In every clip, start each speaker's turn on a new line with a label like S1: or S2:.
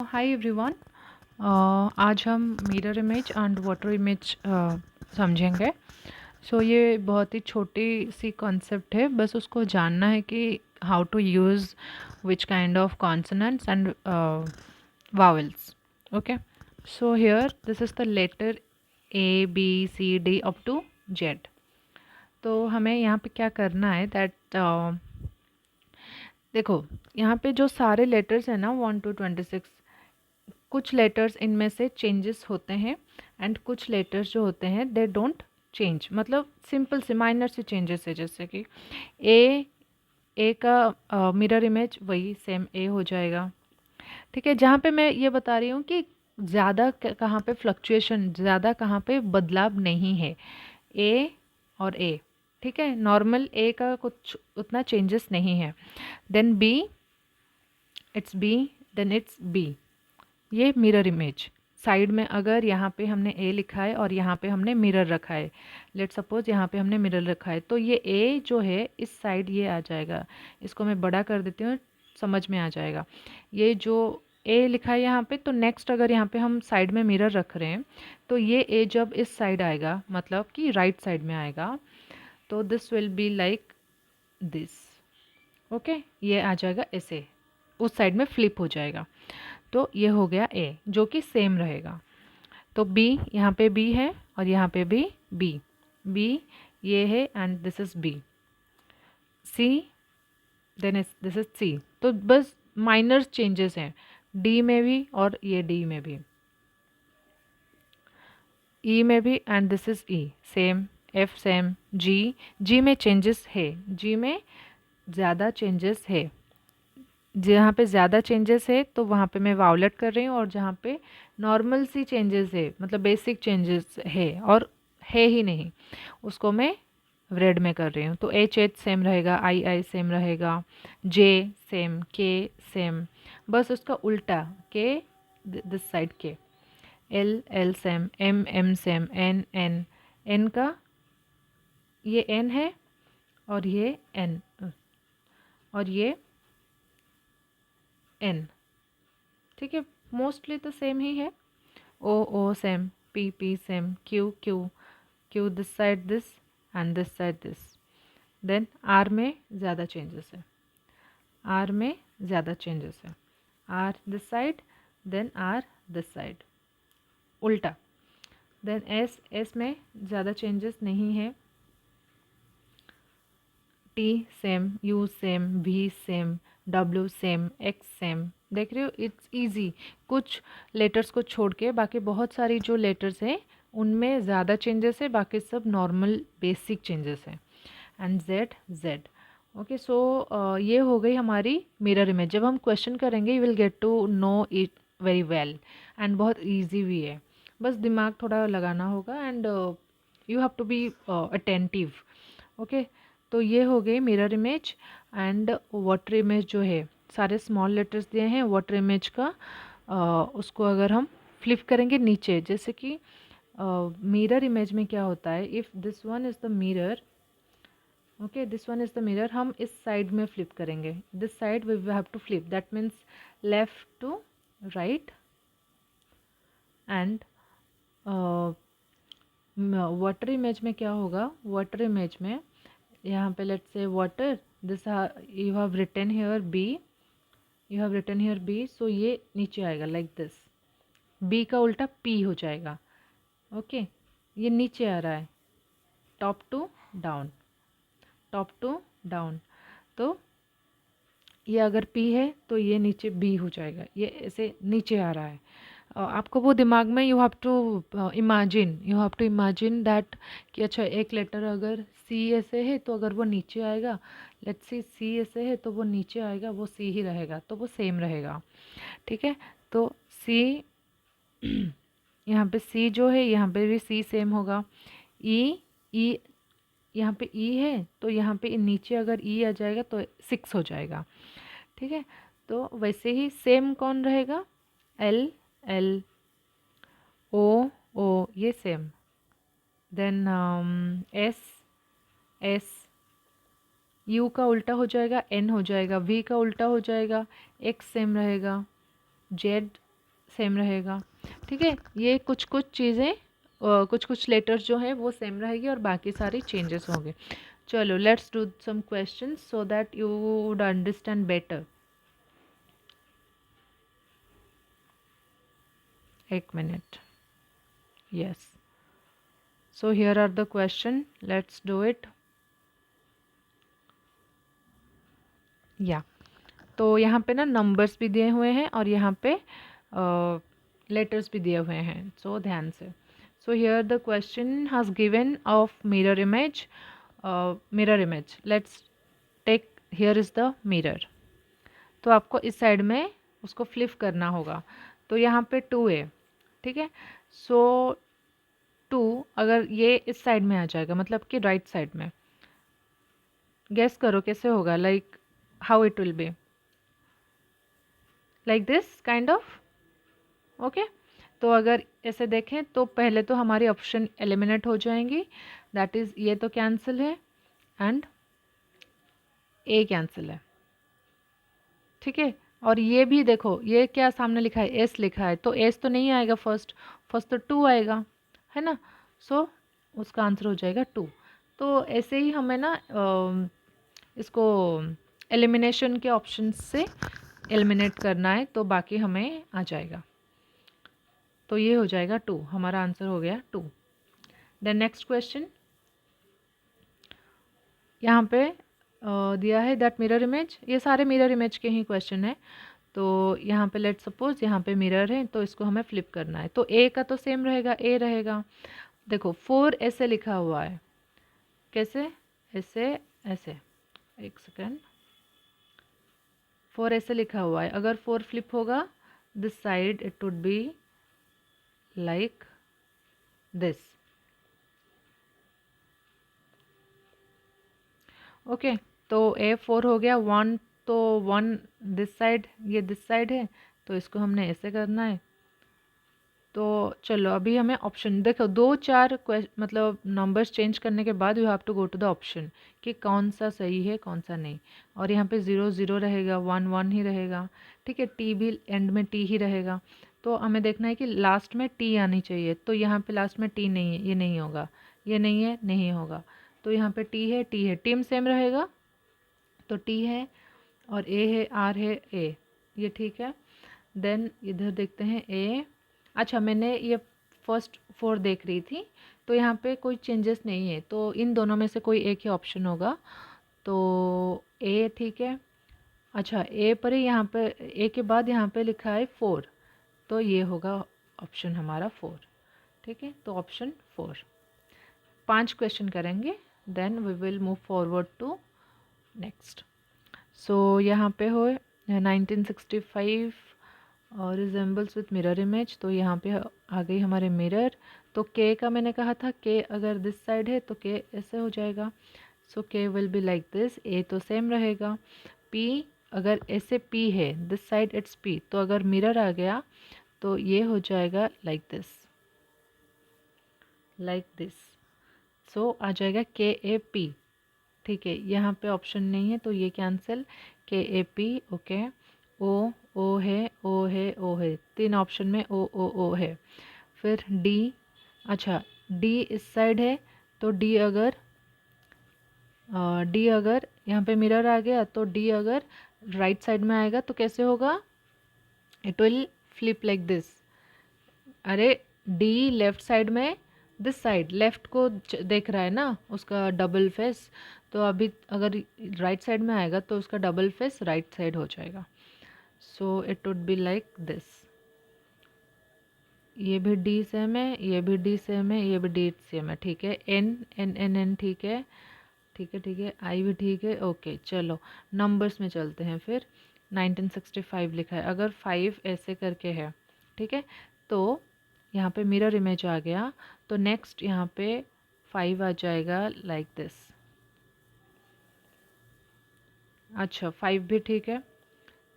S1: Hi everyone. आज हम mirror image and water image समझेंगे। ये बहुत ही छोटी सी कॉन्सेप्ट है, बस उसको जानना है कि how to use which kind of consonants and vowels. Okay, so here this is the letter A B C D up to Z. तो हमें यहाँ पे क्या करना है दैट देखो, यहाँ पे जो सारे लेटर्स हैं ना 1 to 26, कुछ लेटर्स इनमें से चेंजेस होते हैं एंड कुछ लेटर्स जो होते हैं दे डोंट चेंज, मतलब सिंपल से माइनर से चेंजेस है। जैसे कि ए का मिरर इमेज वही सेम ए हो जाएगा। ठीक है, जहाँ पे मैं ये बता रही हूँ कि ज़्यादा कहाँ पे फ्लक्चुएशन, ज़्यादा कहाँ पे बदलाव नहीं है, ए और ए। ठीक है, नॉर्मल ए का कुछ उतना चेंजेस नहीं है। Then B, it's B, then it's B. ये मिरर इमेज साइड में, अगर यहाँ पे हमने ए लिखा है और यहाँ पे हमने मिरर रखा है, लेट सपोज यहाँ पे हमने मिरर रखा है, तो ये ए जो है इस साइड ये आ जाएगा। इसको मैं बड़ा कर देती हूँ, समझ में आ जाएगा। ये जो ए लिखा है यहाँ पे, तो नेक्स्ट अगर यहाँ पे हम साइड में मिरर रख रहे हैं तो ये ए जब इस साइड आएगा, मतलब कि राइट साइड में आएगा, तो this will be like this. Okay, ये आ जाएगा ऐसे, उस साइड में फ्लिप हो जाएगा। तो ये हो गया ए जो कि सेम रहेगा। तो बी, यहाँ पे बी है और यहाँ पे भी बी, बी ये है and this is B. C, then this is C. तो बस माइनर चेंजेस हैं डी में भी और ये डी में भी, ई में भी and this is E same, F same, G, G में चेंजेस है, जी में ज़्यादा चेंजेस है। जहाँ पे ज़्यादा चेंजेस है तो वहाँ पे मैं वावलेट कर रही हूँ, और जहाँ पे नॉर्मल सी चेंजेस है, मतलब बेसिक चेंजेस है और है ही नहीं, उसको मैं रेड में कर रही हूँ। तो एच एच सेम रहेगा, आई आई सेम रहेगा, जे सेम, के सेम, बस उसका उल्टा के दिस साइड के, L L same, M M same, N N, N का ये एन है और ये एन और ये एन। ठीक है, मोस्टली तो सेम ही है। O O same, P P same, Q Q, Q this side this and this side this. Then R में ज़्यादा चेंजेस है, आर में ज़्यादा चेंजेस है, R this side, then R this side, उल्टा। देन एस, एस में ज़्यादा changes नहीं है, T same, U same, V same, W same, X same. देख रहे हो, इट्स इजी। कुछ लेटर्स को छोड़ के बाकी बहुत सारी जो लेटर्स हैं उनमें ज़्यादा चेंजेस है, बाकी सब नॉर्मल बेसिक चेंजेस हैं। And Z, Z. ओके, सो ये हो गई हमारी मिरर इमेज। जब हम क्वेश्चन करेंगे you will get to know it very well, and बहुत ईजी भी है, बस दिमाग थोड़ा लगाना होगा and you have to be attentive. Okay, तो ये हो गई mirror image. And water image जो है, सारे स्मॉल लेटर्स दिए हैं वाटर इमेज का, उसको अगर हम फ्लिप करेंगे नीचे, जैसे कि मिरर इमेज में क्या होता है, if this one is the mirror, okay this one is the mirror, हम इस साइड में फ्लिप करेंगे, this side we have to flip, that means left to right. And water image में क्या होगा, वाटर इमेज में यहाँ पे let's say water, this you have written here B, you have written here B, so ये नीचे आएगा like this, B का उल्टा पी हो जाएगा। ओके, ये नीचे आ रहा है, top to down, top to down. तो ये अगर पी है तो ये नीचे बी हो जाएगा, ये ऐसे नीचे आ रहा है। आपको वो दिमाग में you have to imagine, you have to imagine that कि अच्छा एक लेटर अगर सी ऐसे है तो अगर वो नीचे आएगा, लेट्स सी ऐसे है तो वो नीचे आएगा, वो सी ही रहेगा, तो वो सेम रहेगा। ठीक है, तो सी यहाँ पे सी जो है यहाँ पे भी सी सेम होगा। ई, ई यहाँ पे ई है तो यहाँ पे नीचे अगर ई आ जाएगा तो 6 हो जाएगा। ठीक है, तो वैसे ही सेम कौन रहेगा, एल एल, ओ ओ, ये same. Then S S, U का उल्टा हो जाएगा एन हो जाएगा, वी का उल्टा हो जाएगा एक्स सेम रहेगा, जेड सेम रहेगा। ठीक है, ये कुछ कुछ चीज़ें कुछ कुछ लेटर्स जो हैं वो सेम रहेगी और बाकी सारी चेंजेस होंगे। चलो let's do some questions so that you would understand better. एक मिनट। Yes, so here are the question, let's do it. या तो यहाँ पे ना नंबर्स भी दिए हुए हैं और यहाँ पे लेटर्स भी दिए हुए हैं, सो ध्यान से। So here the question has given of mirror image. Mirror image, let's take, here is the mirror. तो आपको इस साइड में उसको फ्लिप करना होगा। तो यहाँ पे 2 है, ठीक है। सो 2 अगर ये इस साइड में आ जाएगा मतलब कि राइट साइड में, गेस करो कैसे होगा, like how it will be, like this kind of. Okay, तो अगर ऐसे देखें तो पहले तो हमारी ऑप्शन एलिमिनेट हो जाएंगी, दैट इज़ ये तो कैंसिल है एंड ए कैंसिल है। ठीक है, और ये भी देखो, ये क्या सामने लिखा है, एस लिखा है, तो एस तो नहीं आएगा फर्स्ट, फर्स्ट तो 2 आएगा, है ना। सो उसका आंसर हो जाएगा 2। तो ऐसे ही हमें ना इसको एलिमिनेशन के ऑप्शन से एलिमिनेट करना है, तो बाकी हमें आ जाएगा। तो ये हो जाएगा 2, हमारा आंसर हो गया 2। देन नेक्स्ट क्वेश्चन, यहाँ पे दिया है दैट मिरर इमेज, ये सारे मिरर इमेज के ही क्वेश्चन है। तो यहाँ पे लेट सपोज यहाँ पे मिरर है तो इसको हमें फ्लिप करना है, तो ए का तो सेम रहेगा, ए रहेगा। देखो 4 ऐसे लिखा हुआ है, कैसे, ऐसे ऐसे, एक सेकेंड, 4 ऐसे लिखा हुआ है, अगर 4 फ्लिप होगा this side it would be like this. Okay, तो A4 हो गया 1, तो 1 दिस साइड, ये दिस साइड है, तो इसको हमने ऐसे करना है। तो चलो अभी हमें ऑप्शन देखो, 2 4 मतलब नंबर्स चेंज करने के बाद you have to go to the option कि कौन सा सही है कौन सा नहीं। और यहाँ पे 0 0 रहेगा, 1 1 ही रहेगा। ठीक है, टी भी एंड में टी ही रहेगा। तो हमें देखना है कि लास्ट में टी आनी चाहिए, तो यहाँ पे लास्ट में टी नहीं है, ये नहीं होगा, ये नहीं है, नहीं होगा। तो यहाँ पे टी है, टी है, टीम सेम रहेगा तो टी है, और ए है, आर है, ए, ये ठीक है। देन इधर देखते हैं ए। अच्छा, मैंने ये फर्स्ट 4 देख रही थी, तो यहाँ पे कोई चेंजेस नहीं है, तो इन दोनों में से कोई एक ही ऑप्शन होगा, तो ए ठीक है। अच्छा, ए पर ही यहाँ पे ए के बाद यहाँ पे लिखा है 4, तो ये होगा ऑप्शन हमारा 4। ठीक है, तो ऑप्शन 4। 5 क्वेश्चन करेंगे, then we will move forward to next. So यहाँ पे हो 1965 और रिजेंबल्स विथ मिरर इमेज, तो यहाँ पे आ गई हमारे मिरर। तो के का मैंने कहा था के अगर दिस साइड है तो के ऐसे हो जाएगा, सो के विल बी लाइक दिस। ए तो सेम रहेगा। पी अगर ऐसे पी है दिस साइड इट्स पी, तो अगर मिरर आ गया तो ये हो जाएगा लाइक दिस, लाइक दिस। सो आ जाएगा के ए पी। ठीक है, यहाँ पे ऑप्शन नहीं है तो ये कैंसिल, के ए पी। ओके, ओ, ओ है, ओ है, ओ है, 3 ऑप्शन में ओ ओ ओ है। फिर डी, अच्छा डी इस साइड है, तो डी अगर यहाँ पे मिरर आ गया तो डी अगर राइट साइड में आएगा तो कैसे होगा, it will flip like this. अरे डी लेफ्ट साइड में, दिस साइड लेफ्ट को देख रहा है ना, उसका डबल फेस, तो अभी अगर राइट साइड में आएगा तो उसका डबल फेस राइट साइड हो जाएगा। So it would be like this. ये भी डी सेम है, ये भी डी सेम है, ये भी डी सेम है। ठीक है, एन एन एन एन ठीक है, ठीक है, ठीक है, आई भी ठीक है। ओके, चलो नंबर्स में चलते हैं फिर। 1965 लिखा है, अगर 5 ऐसे करके है, ठीक है, तो यहाँ पे मिरर इमेज आ गया, तो नेक्स्ट यहाँ पे 5 आ जाएगा लाइक दिस। अच्छा 5 भी ठीक है,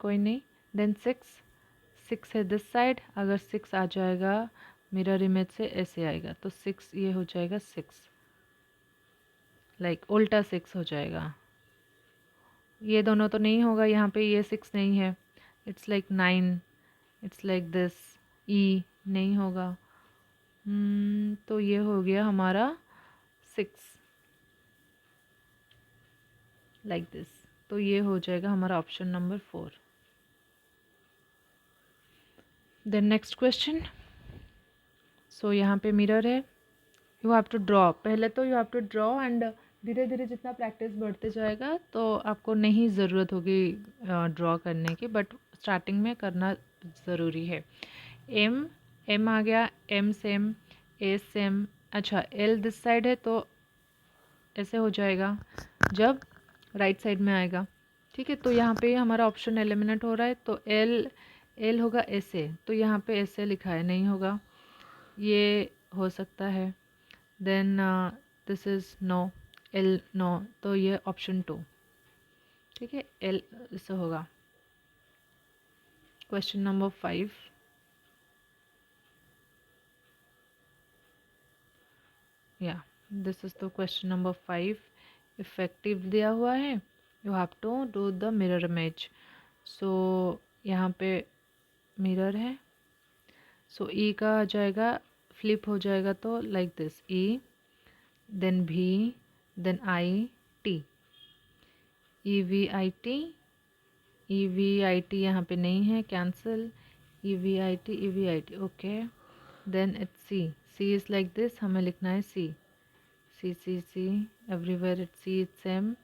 S1: कोई नहीं। देन 6 है दिस साइड, अगर 6 आ जाएगा मिरर इमेज से ऐसे आएगा, तो 6 ये हो जाएगा 6, लाइक उल्टा 6 हो जाएगा। ये दोनों तो नहीं होगा, यहाँ पे ये 6 नहीं है, it's like 9, it's like this, E नहीं होगा। तो ये हो गया हमारा 6 लाइक दिस। तो ये हो जाएगा हमारा option number 4। Then next question. So यहाँ पे मिरर है, यू हैव टू ड्रॉ। पहले तो you have to draw and धीरे धीरे जितना प्रैक्टिस बढ़ते जाएगा तो आपको नहीं ज़रूरत होगी ड्रॉ करने की, बट स्टार्टिंग में करना ज़रूरी है। एम, एम आ गया, एम सेम, ए सेम। अच्छा, एल दिस साइड है तो ऐसे हो जाएगा जब राइट साइड में आएगा। ठीक है, तो यहाँ पे हमारा ऑप्शन एलिमिनेट हो रहा है, तो एल, एल होगा ऐसे, तो यहाँ पे ऐसे लिखा है, नहीं होगा, ये हो सकता है। Then this is no, L no, तो ये ऑप्शन 2। ठीक है, एल इससे होगा। Question number 5। या this is the question number 5। Effective दिया हुआ है, you have to do the mirror image. So यहाँ पे मिरर है, सो ई का आ जाएगा, फ्लिप हो जाएगा तो लाइक दिस, ई देन भी then I T, E V I T, E V I T यहाँ पे नहीं है, cancel, E V I T, E V I T, okay. Then it's C, C is like this, हमें लिखना है C, C C C, everywhere it's C, it's M,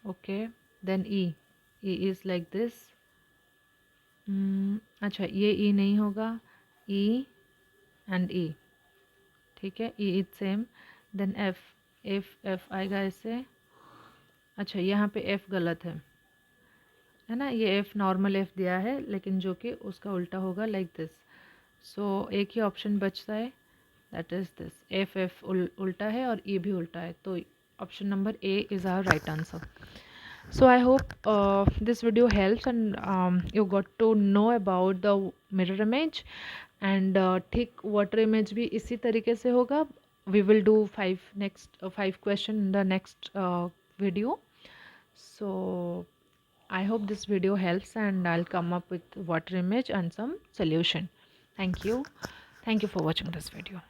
S1: okay. Then E, E is like this. अच्छा, ये ई नहीं होगा, E and E, ठीक है, E is same. Then F, F, F आएगा ऐसे। अच्छा, यहाँ पे एफ गलत है ना, ये एफ नॉर्मल एफ दिया है लेकिन जो कि उसका उल्टा होगा लाइक दिस। सो एक ही ऑप्शन बचता है, that is this, F, F उल्टा है और ई भी उल्टा है, तो option number A is our right answer. So I hope this video helps and you got to know about the mirror image and ठीक water image भी इसी तरीके से होगा। We will do 5 question in the next video. So I hope this video helps and I'll come up with water image and some solution. Thank you. Thank you for watching this video.